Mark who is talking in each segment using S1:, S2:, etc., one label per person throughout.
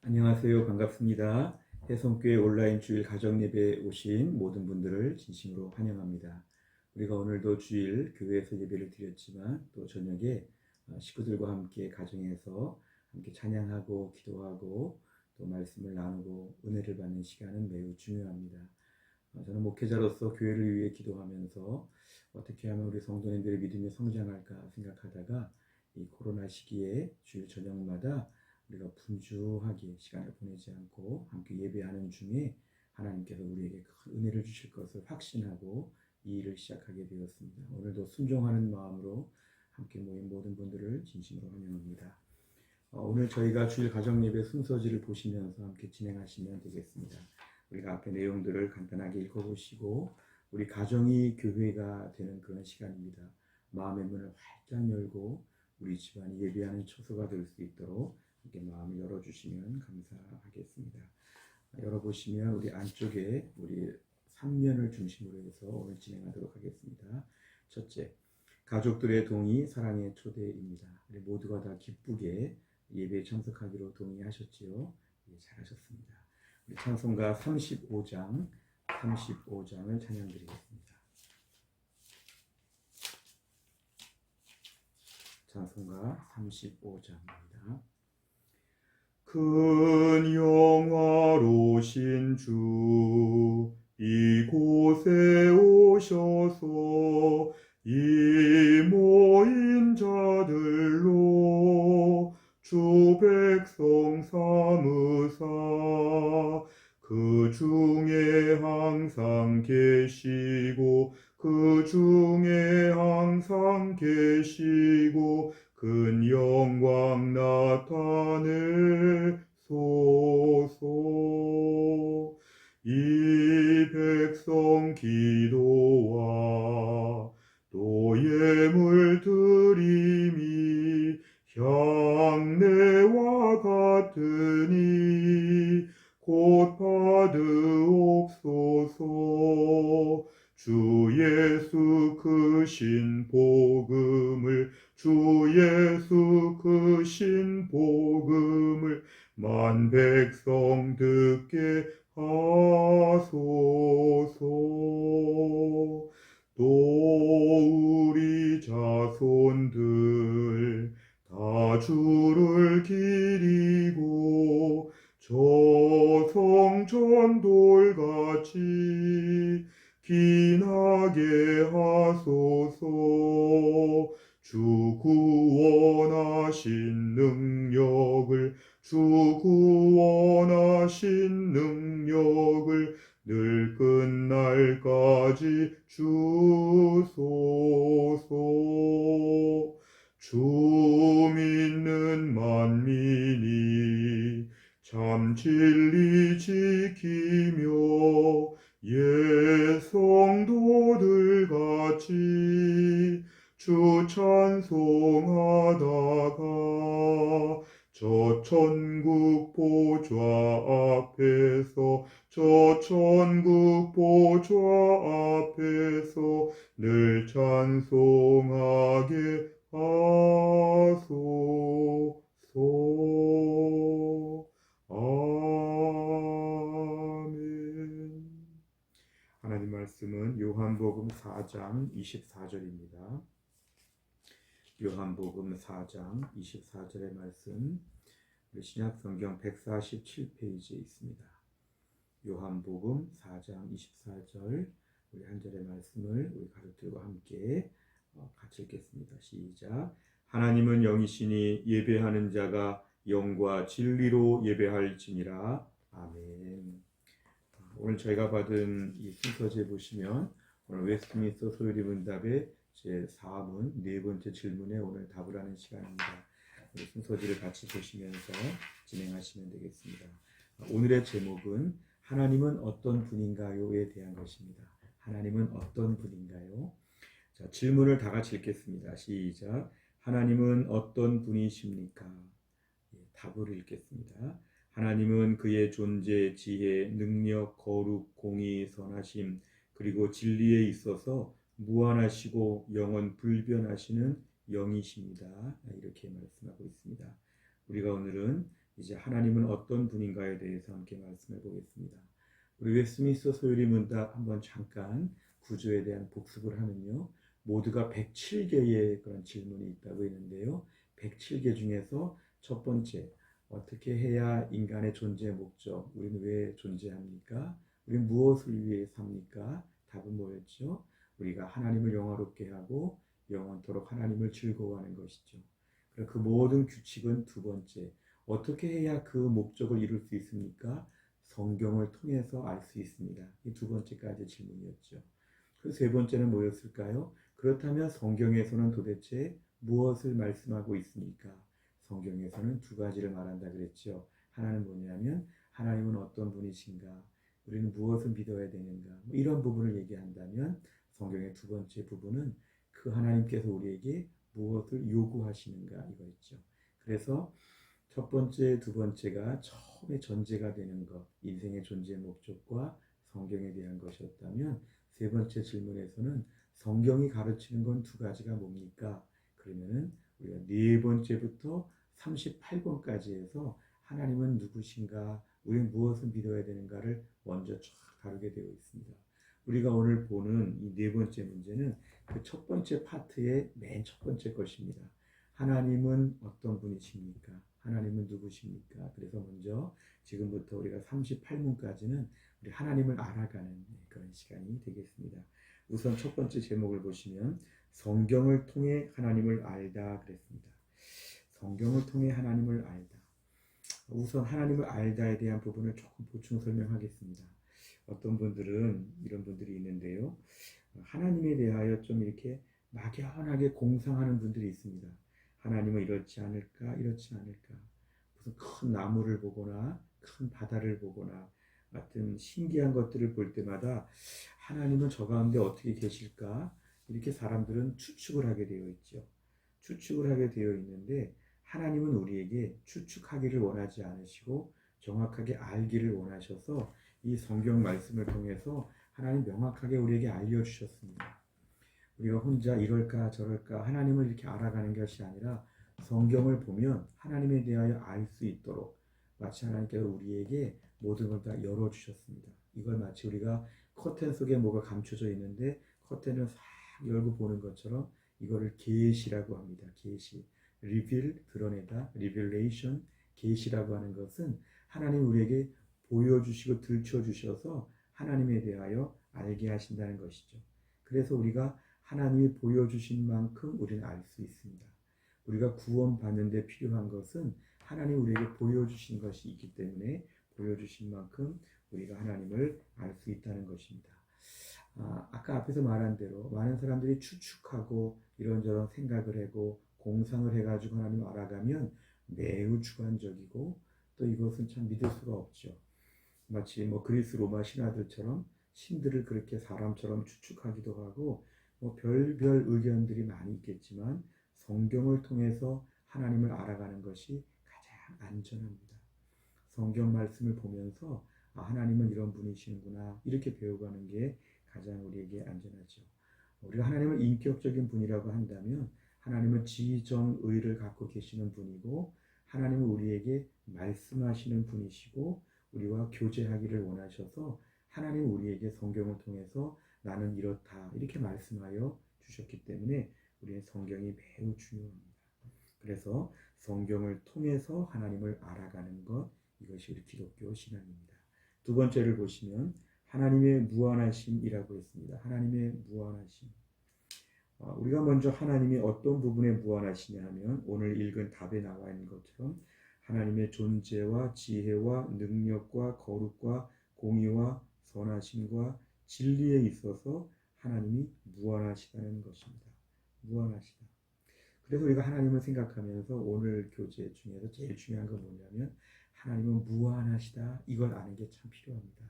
S1: 안녕하세요. 반갑습니다. 해성교회 온라인 주일 가정예배에 오신 모든 분들을 진심으로 환영합니다. 우리가 오늘도 주일 교회에서 예배를 드렸지만 또 저녁에 식구들과 함께 가정에서 함께 찬양하고 기도하고 또 말씀을 나누고 은혜를 받는 시간은 매우 중요합니다. 저는 목회자로서 교회를 위해 기도하면서 어떻게 하면 우리 성도님들의 믿음이 성장할까 생각하다가 이 코로나 시기에 주일 저녁마다 우리가 분주하게 시간을 보내지 않고 함께 예배하는 중에 하나님께서 우리에게 큰 은혜를 주실 것을 확신하고 이 일을 시작하게 되었습니다. 오늘도 순종하는 마음으로 함께 모인 모든 분들을 진심으로 환영합니다. 오늘 저희가 주일 가정예배 순서지를 보시면서 함께 진행하시면 되겠습니다. 우리가 앞에 내용들을 간단하게 읽어보시고 우리 가정이 교회가 되는 그런 시간입니다. 마음의 문을 활짝 열고 우리 집안이 예배하는 처소가 될 수 있도록 이렇게 마음을 열어주시면 감사하겠습니다. 열어보시면 우리 안쪽에 우리 3면을 중심으로 해서 오늘 진행하도록 하겠습니다. 첫째, 가족들의 동의, 사랑의 초대입니다. 우리 모두가 다 기쁘게 예배에 참석하기로 동의하셨지요? 예, 잘하셨습니다. 우리 찬송가 35장을 찬양드리겠습니다. 찬송가 35장입니다. 큰 영화로신 주 이곳에 오셔서 이 모인 자들로 주 백성 삼으사 그 중에 항상 계시고 그 중에 항상 계시고 큰 영광 나타내소서. 이 백성 기도와 또 예물 드림이 향내와 같으니 곧 받으옵소서. 주 예수 그 신복음을 주 예수 그 신복음을 만 백성 듣게 하소서. 또 우리 자손들 다 주를 기리고 저성전 돌같이 기나게 하소서. 주 구원하신 능력을 늘 끝날까지 주소서. 주 믿는 만민이 참 진리 지키며 예성도들 같이 주 찬송하다가 저 천국 보좌 앞에서 늘 찬송하게 하소서. 아멘. 하나님 말씀은 요한복음 4장 24절입니다. 요한복음 4장 24절의 말씀 신약성경 147페이지에 있습니다. 요한복음 4장 24절 우리 한 절의 말씀을 우리 가족들과 함께 같이 읽겠습니다. 시작. 하나님은 영이시니 예배하는 자가 영과 진리로 예배할지니라. 아멘. 오늘 저희가 받은 이 순서지에 보시면 오늘 웨스트민스터 소요리 문답의 제4문 네 번째 질문에 오늘 답을 하는 시간입니다. 우리 순서지를 같이 보시면서 진행하시면 되겠습니다. 오늘의 제목은 하나님은 어떤 분인가요에 대한 것입니다. 하나님은 어떤 분인가요? 자, 질문을 다 같이 읽겠습니다. 시작. 하나님은 어떤 분이십니까? 답을 읽겠습니다. 하나님은 그의 존재, 지혜, 능력, 거룩, 공의, 선하심, 그리고 진리에 있어서 무한하시고 영원 불변하시는 영이십니다. 이렇게 말씀하고 있습니다. 우리가 오늘은 이제 하나님은 어떤 분인가에 대해서 함께 말씀해 보겠습니다. 우리 웨스트민스터 소요리 문답 한번 잠깐 구조에 대한 복습을 하면요. 모두가 107개의 그런 질문이 있다고 했는데요. 107개 중에서 첫 번째, 어떻게 해야 인간의 존재의 목적, 우리는 왜 존재합니까? 우리는 무엇을 위해 삽니까? 답은 뭐였죠? 우리가 하나님을 영화롭게 하고 영원토록 하나님을 즐거워하는 것이죠. 그리고 그 모든 규칙은 두 번째, 어떻게 해야 그 목적을 이룰 수 있습니까? 성경을 통해서 알 수 있습니다. 이 두 번째까지 질문이었죠. 그 세 번째는 뭐였을까요? 그렇다면 성경에서는 도대체 무엇을 말씀하고 있습니까? 성경에서는 두 가지를 말한다 그랬죠. 하나는 뭐냐면 하나님은 어떤 분이신가? 우리는 무엇을 믿어야 되는가? 뭐 이런 부분을 얘기한다면 성경의 두 번째 부분은 그 하나님께서 우리에게 무엇을 요구하시는가 이거였죠. 그래서 첫 번째, 두 번째가 처음에 전제가 되는 것, 인생의 존재의 목적과 성경에 대한 것이었다면 세 번째 질문에서는 성경이 가르치는 건 두 가지가 뭡니까? 그러면은 우리가 네 번째부터 38번까지 해서 하나님은 누구신가, 우리는 무엇을 믿어야 되는가를 먼저 쫙 다루게 되어 있습니다. 우리가 오늘 보는 이 네 번째 문제는 그 첫 번째 파트의 맨 첫 번째 것입니다. 하나님은 어떤 분이십니까? 하나님은 누구십니까? 그래서 먼저 지금부터 우리가 38문까지는 우리 하나님을 알아가는 그런 시간이 되겠습니다. 우선 첫 번째 제목을 보시면 성경을 통해 하나님을 알다 그랬습니다. 성경을 통해 하나님을 알다. 우선 하나님을 알다에 대한 부분을 조금 보충 설명하겠습니다. 어떤 분들은 이런 분들이 있는데요. 하나님에 대하여 좀 이렇게 막연하게 공상하는 분들이 있습니다. 하나님은 이렇지 않을까, 이렇지 않을까. 무슨 큰 나무를 보거나 큰 바다를 보거나 같은 신기한 것들을 볼 때마다 하나님은 저 가운데 어떻게 계실까? 이렇게 사람들은 추측을 하게 되어 있죠. 추측을 하게 되어 있는데 하나님은 우리에게 추측하기를 원하지 않으시고 정확하게 알기를 원하셔서 이 성경 말씀을 통해서 하나님 명확하게 우리에게 알려주셨습니다. 우리가 혼자 이럴까 저럴까 하나님을 이렇게 알아가는 것이 아니라 성경을 보면 하나님에 대하여 알 수 있도록 마치 하나님께서 우리에게 모든 걸 다 열어주셨습니다. 이걸 마치 우리가 커튼 속에 뭐가 감춰져 있는데 커튼을 싹 열고 보는 것처럼 이거를 계시라고 합니다. 계시, 리빌, 드러내다, 리빌레이션, 계시라고 하는 것은 하나님 우리에게 보여주시고 들춰주셔서 하나님에 대하여 알게 하신다는 것이죠. 그래서 우리가 하나님이 보여주신 만큼 우리는 알 수 있습니다. 우리가 구원받는 데 필요한 것은 하나님 우리에게 보여주신 것이 있기 때문에 보여주신 만큼 우리가 하나님을 알 수 있다는 것입니다. 아까 앞에서 말한 대로 많은 사람들이 추측하고 이런저런 생각을 하고 공상을 해가지고 하나님을 알아가면 매우 주관적이고 또 이것은 참 믿을 수가 없죠. 마치 그리스 로마 신하들처럼 신들을 그렇게 사람처럼 추측하기도 하고 별별 의견들이 많이 있겠지만 성경을 통해서 하나님을 알아가는 것이 가장 안전합니다. 성경 말씀을 보면서 하나님은 이런 분이시는구나 이렇게 배워가는 게 가장 우리에게 안전하죠. 우리가 하나님을 인격적인 분이라고 한다면 하나님은 지정의를 갖고 계시는 분이고 하나님은 우리에게 말씀하시는 분이시고 우리와 교제하기를 원하셔서 하나님 우리에게 성경을 통해서 나는 이렇다 이렇게 말씀하여 주셨기 때문에 우리의 성경이 매우 중요합니다. 그래서 성경을 통해서 하나님을 알아가는 것 이것이 우리 기독교 신앙입니다. 두 번째를 보시면 하나님의 무한하심이라고 했습니다. 하나님의 무한하심. 우리가 먼저 하나님이 어떤 부분에 무한하시냐 하면 오늘 읽은 답에 나와 있는 것처럼 하나님의 존재와 지혜와 능력과 거룩과 공의와 선하심과 진리에 있어서 하나님이 무한하시다는 것입니다. 무한하시다. 그래서 우리가 하나님을 생각하면서 오늘 교재 중에서 제일 중요한 건 뭐냐면 하나님은 무한하시다. 이걸 아는 게 참 필요합니다.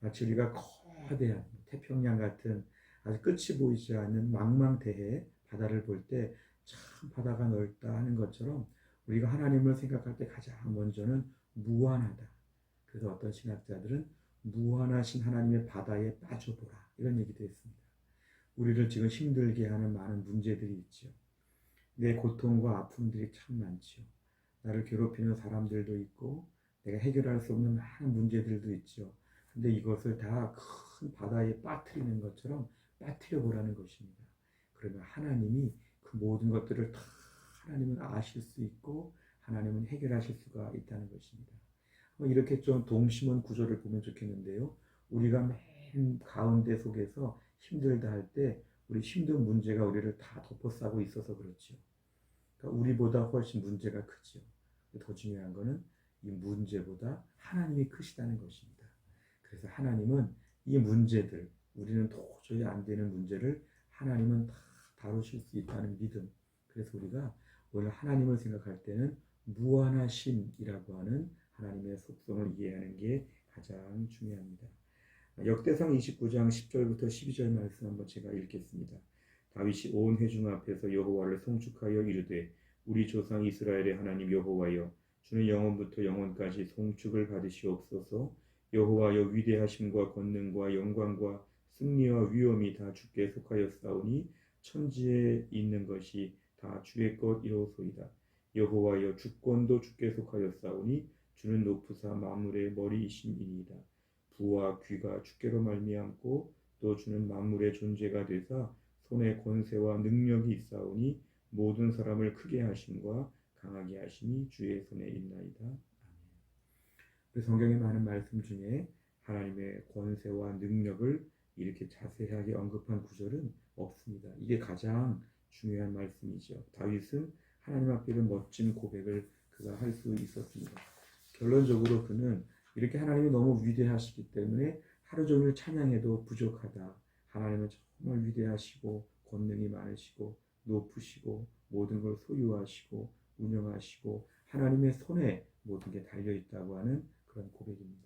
S1: 마치 우리가 거대한 태평양 같은 아주 끝이 보이지 않는 망망대해 바다를 볼 때 참 바다가 넓다 하는 것처럼 우리가 하나님을 생각할 때 가장 먼저는 무한하다. 그래서 어떤 신학자들은 무한하신 하나님의 바다에 빠져보라 이런 얘기도 했습니다. 우리를 지금 힘들게 하는 많은 문제들이 있죠. 내 고통과 아픔들이 참 많죠. 나를 괴롭히는 사람들도 있고 내가 해결할 수 없는 많은 문제들도 있죠. 근데 이것을 다 큰 바다에 빠뜨리는 것처럼 빠뜨려 보라는 것입니다. 그러면 하나님이 그 모든 것들을 다 하나님은 아실 수 있고 하나님은 해결하실 수가 있다는 것입니다. 이렇게 좀 동심원 구조를 보면 좋겠는데요. 우리가 맨 가운데 속에서 힘들다 할 때 우리 힘든 문제가 우리를 다 덮어싸고 있어서 그렇죠. 그러니까 우리보다 훨씬 문제가 크죠. 더 중요한 것은 이 문제보다 하나님이 크시다는 것입니다. 그래서 하나님은 이 문제들, 우리는 도저히 안 되는 문제를 하나님은 다 다루실 수 있다는 믿음. 그래서 우리가 오늘 하나님을 생각할 때는 무한하심이라고 하는 하나님의 속성을 이해하는 게 가장 중요합니다. 역대상 29장 10절부터 12절 말씀 한번 제가 읽겠습니다. 다윗이 온 회중 앞에서 여호와를 송축하여 이르되 우리 조상 이스라엘의 하나님 여호와여 주는 영원부터 영원까지 송축을 받으시옵소서. 여호와여 위대하심과 권능과 영광과 승리와 위엄이 다 주께 속하였사오니 천지에 있는 것이 다 주의 것이로소이다. 여호와여 주권도 주께 속하였사오니 주는 높으사 만물의 머리이심이니이다. 부와 귀가 주께로 말미암고 또 주는 만물의 존재가 되사 손에 권세와 능력이 있사오니 모든 사람을 크게 하심과 강하게 하심이 주의 손에 있나이다. 아멘. 성경의 많은 말씀 중에 하나님의 권세와 능력을 이렇게 자세하게 언급한 구절은 없습니다. 이게 가장 중요한 말씀이죠. 다윗은 하나님 앞에 이런 멋진 고백을 그가 할 수 있었습니다. 결론적으로 그는 이렇게 하나님이 너무 위대하시기 때문에 하루 종일 찬양해도 부족하다. 하나님은 정말 위대하시고 권능이 많으시고 높으시고 모든 걸 소유하시고 운영하시고 하나님의 손에 모든 게 달려있다고 하는 그런 고백입니다.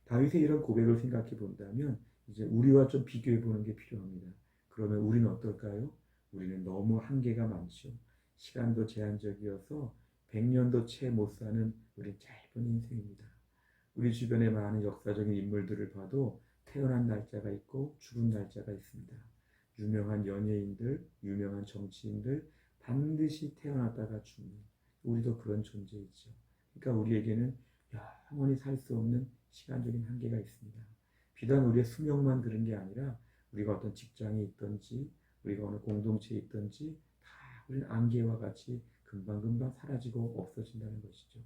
S1: 다윗의 이런 고백을 생각해 본다면 이제 우리와 좀 비교해 보는 게 필요합니다. 그러면 우리는 어떨까요? 우리는 너무 한계가 많죠. 시간도 제한적이어서 100년도 채 못 사는 우리 짧은 인생입니다. 우리 주변의 많은 역사적인 인물들을 봐도 태어난 날짜가 있고 죽은 날짜가 있습니다. 유명한 연예인들, 유명한 정치인들 반드시 태어났다가 죽는 우리도 그런 존재이죠. 그러니까 우리에게는 영원히 살 수 없는 시간적인 한계가 있습니다. 비단 우리의 수명만 그런 게 아니라 우리가 어떤 직장에 있든지 우리가 어느 공동체에 있든지 다 우리는 안개와 같이 금방금방 사라지고 없어진다는 것이죠.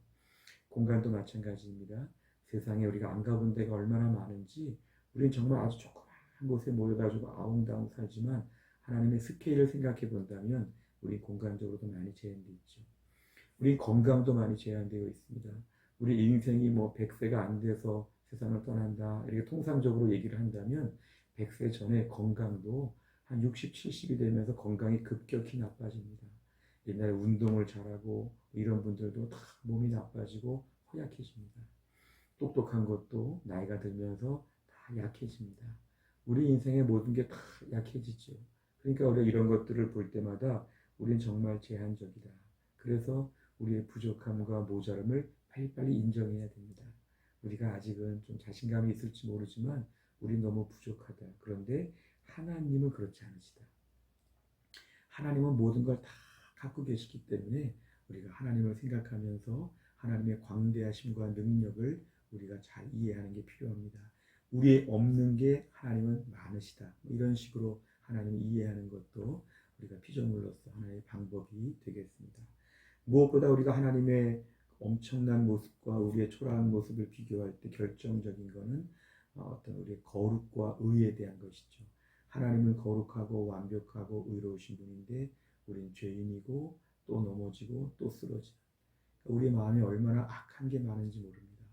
S1: 공간도 마찬가지입니다. 세상에 우리가 안 가본 데가 얼마나 많은지 우리는 정말 아주 조그만 곳에 모여가지고 아웅다웅 살지만 하나님의 스케일을 생각해 본다면 우리 공간적으로도 많이 제한되어 있죠. 우리 건강도 많이 제한되어 있습니다. 우리 인생이 100세가 안 돼서 세상을 떠난다 이렇게 통상적으로 얘기를 한다면 100세 전에 건강도 한 60, 70이 되면서 건강이 급격히 나빠집니다. 옛날에 운동을 잘하고 이런 분들도 다 몸이 나빠지고 허약해집니다. 똑똑한 것도 나이가 들면서 다 약해집니다. 우리 인생의 모든 게 다 약해지죠. 그러니까 우리가 이런 것들을 볼 때마다 우리는 정말 제한적이다. 그래서 우리의 부족함과 모자람을 빨리빨리 인정해야 됩니다. 우리가 아직은 좀 자신감이 있을지 모르지만 우린 너무 부족하다. 그런데 하나님은 그렇지 않으시다. 하나님은 모든 걸 다 갖고 계시기 때문에 우리가 하나님을 생각하면서 하나님의 광대하심과 능력을 우리가 잘 이해하는 게 필요합니다. 우리의 없는 게 하나님은 많으시다. 이런 식으로 하나님을 이해하는 것도 우리가 피조물로서 하나의 방법이 되겠습니다. 무엇보다 우리가 하나님의 엄청난 모습과 우리의 초라한 모습을 비교할 때 결정적인 것은 어떤 우리의 거룩과 의에 대한 것이죠. 하나님은 거룩하고 완벽하고 의로우신 분인데 우리는 죄인이고 또 넘어지고 또 쓰러지는 우리의 마음이 얼마나 악한 게 많은지 모릅니다.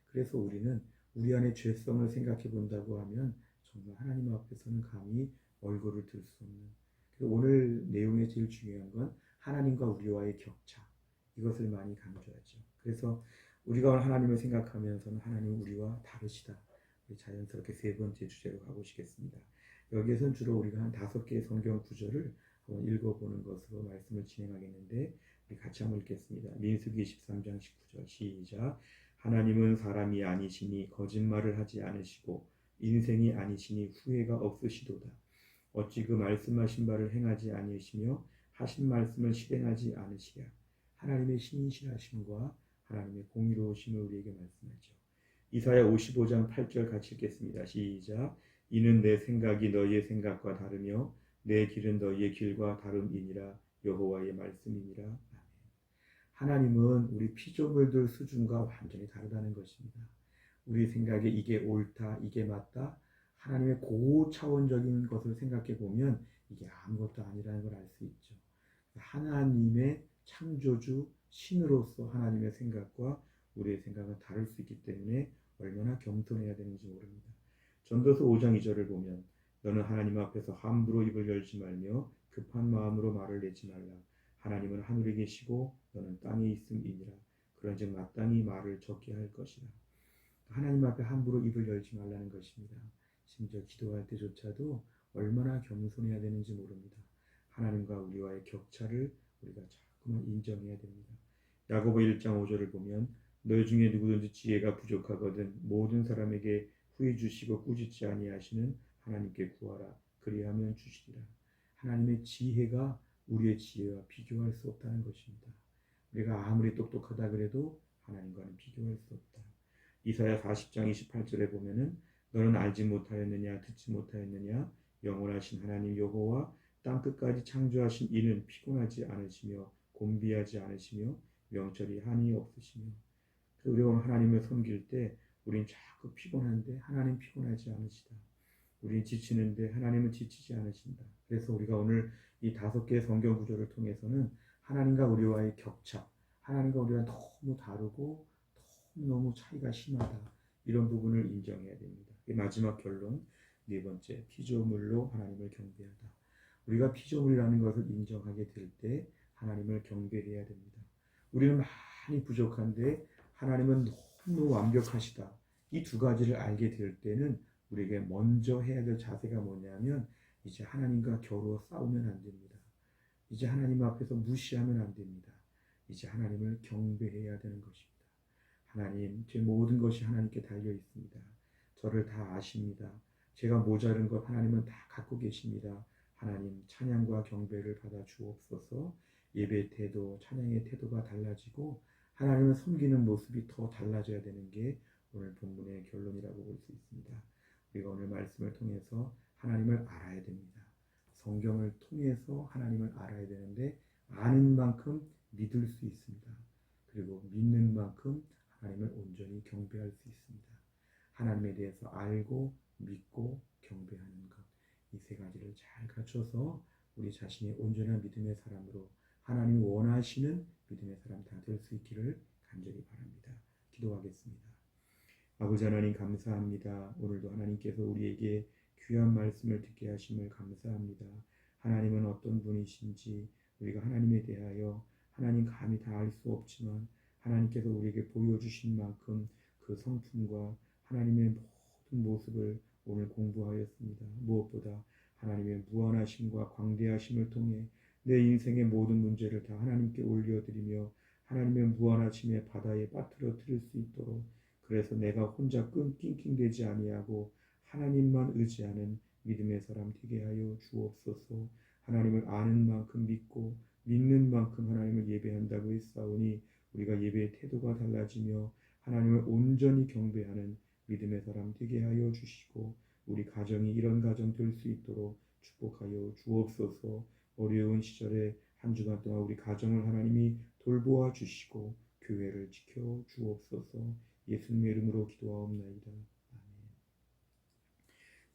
S1: 그래서 우리는 우리 안의 죄성을 생각해 본다고 하면 정말 하나님 앞에서는 감히 얼굴을 들 수 없는 그래서 오늘 내용의 제일 중요한 건 하나님과 우리와의 격차 이것을 많이 강조하죠. 그래서 우리가 오늘 하나님을 생각하면서는 하나님은 우리와 다르시다. 자연스럽게 세 번째 주제로 가보시겠습니다. 여기에서는 주로 우리가 한 5개의 성경 구절을 한번 읽어보는 것으로 말씀을 진행하겠는데 우리 같이 한번 읽겠습니다. 민수기 23장 19절 시작. 하나님은 사람이 아니시니 거짓말을 하지 않으시고 인생이 아니시니 후회가 없으시도다. 어찌 그 말씀하신 바를 행하지 아니시며 하신 말씀을 실행하지 않으시랴. 하나님의 신실하심과 하나님의 공의로우심을 우리에게 말씀하죠. 이사야 55장 8절 같이 읽겠습니다. 시작. 이는 내 생각이 너희의 생각과 다르며 내 길은 너희의 길과 다름이니라. 여호와의 말씀이니라. 아멘. 하나님은 우리 피조물들 수준과 완전히 다르다는 것입니다. 우리 생각에 이게 옳다, 이게 맞다, 하나님의 고차원적인 것을 생각해 보면 이게 아무것도 아니라는 걸 알 수 있죠. 하나님의 창조주, 신으로서 하나님의 생각과 우리의 생각은 다를 수 있기 때문에 얼마나 겸손해야 되는지 모릅니다. 전도서 5장 2절을 보면 너는 하나님 앞에서 함부로 입을 열지 말며 급한 마음으로 말을 내지 말라. 하나님은 하늘에 계시고 너는 땅에 있음이니라. 그런즉 마땅히 말을 적게 할 것이라. 하나님 앞에 함부로 입을 열지 말라는 것입니다. 심지어 기도할 때조차도 얼마나 겸손해야 되는지 모릅니다. 하나님과 우리와의 격차를 우리가 자꾸만 인정해야 됩니다. 야고보 1장 5절을 보면 너희 중에 누구든지 지혜가 부족하거든 모든 사람에게 후히 주시고 꾸짖지 아니하시는 하나님께 구하라. 그리하면 주시리라. 하나님의 지혜가 우리의 지혜와 비교할 수 없다는 것입니다. 우리가 아무리 똑똑하다 그래도 하나님과는 비교할 수 없다. 이사야 40장 28절에 보면은 너는 알지 못하였느냐 듣지 못하였느냐 영원하신 하나님 여호와 땅끝까지 창조하신 이는 피곤하지 않으시며 곤비하지 않으시며 명철이 한이 없으시며. 우리가 오늘 하나님을 섬길 때 우린 자꾸 피곤한데 하나님 피곤하지 않으시다. 우린 지치는데 하나님은 지치지 않으신다. 그래서 우리가 오늘 이 5개의 성경 구절을 통해서는 하나님과 우리와의 격차, 하나님과 우리가 너무 다르고 너무 차이가 심하다. 이런 부분을 인정해야 됩니다. 마지막 결론, 4번째, 피조물로 하나님을 경배하다. 우리가 피조물이라는 것을 인정하게 될 때 하나님을 경배해야 됩니다. 우리는 많이 부족한데 하나님은 너무 완벽하시다. 이 2가지를 알게 될 때는 우리에게 먼저 해야 될 자세가 뭐냐면 이제 하나님과 겨루어 싸우면 안 됩니다. 이제 하나님 앞에서 무시하면 안 됩니다. 이제 하나님을 경배해야 되는 것입니다. 하나님, 제 모든 것이 하나님께 달려 있습니다. 저를 다 아십니다. 제가 모자른 것 하나님은 다 갖고 계십니다. 하나님, 찬양과 경배를 받아 주옵소서. 예배 태도, 찬양의 태도가 달라지고 하나님을 섬기는 모습이 더 달라져야 되는 게 오늘 본문의 결론이라고 볼 수 있습니다. 우리가 오늘 말씀을 통해서 하나님을 알아야 됩니다. 성경을 통해서 하나님을 알아야 되는데 아는 만큼 믿을 수 있습니다. 그리고 믿는 만큼 하나님을 온전히 경배할 수 있습니다. 하나님에 대해서 알고 믿고 경배하는 것, 이 3가지를 잘 갖춰서 우리 자신이 온전한 믿음의 사람으로 하나님이 원하시는 믿음의 사람 다 될 수 있기를 간절히 바랍니다. 기도하겠습니다. 아버지 하나님 감사합니다. 오늘도 하나님께서 우리에게 귀한 말씀을 듣게 하심을 감사합니다. 하나님은 어떤 분이신지 우리가 하나님에 대하여 하나님 감히 다 알 수 없지만 하나님께서 우리에게 보여주신 만큼 그 성품과 하나님의 모든 모습을 오늘 공부하였습니다. 무엇보다 하나님의 무한하심과 광대하심을 통해 내 인생의 모든 문제를 다 하나님께 올려드리며 하나님의 무한하심의 바다에 빠뜨려뜨릴 수 있도록, 그래서 내가 혼자 낑낑대지 아니하고 하나님만 의지하는 믿음의 사람 되게 하여 주옵소서. 하나님을 아는 만큼 믿고 믿는 만큼 하나님을 예배한다고 했사오니 우리가 예배의 태도가 달라지며 하나님을 온전히 경배하는 믿음의 사람 되게 하여 주시고 우리 가정이 이런 가정 될 수 있도록 축복하여 주옵소서. 어려운 시절에 한 주간 동안 우리 가정을 하나님이 돌보아 주시고 교회를 지켜 주옵소서. 예수님의 이름으로 기도하옵나이다. 아멘.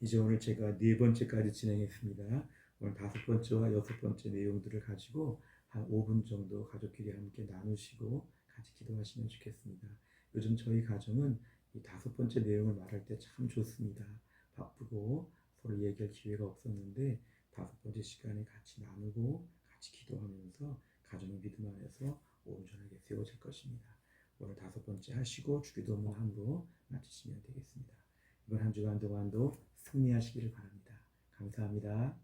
S1: 이제 오늘 제가 4번째까지 진행했습니다. 오늘 5번째와 6번째 내용들을 가지고 한 5분 정도 가족끼리 함께 나누시고 같이 기도하시면 좋겠습니다. 요즘 저희 가정은 이 5번째 내용을 말할 때 참 좋습니다. 바쁘고 서로 얘기할 기회가 없었는데 5번째 시간에 같이 나누고 같이 기도하면서 가정의 믿음 안에서 온전하게 세워질 것입니다. 오늘 5번째 하시고 주기도문 함으로 마치시면 되겠습니다. 이번 한 주간 동안도 승리하시기를 바랍니다. 감사합니다.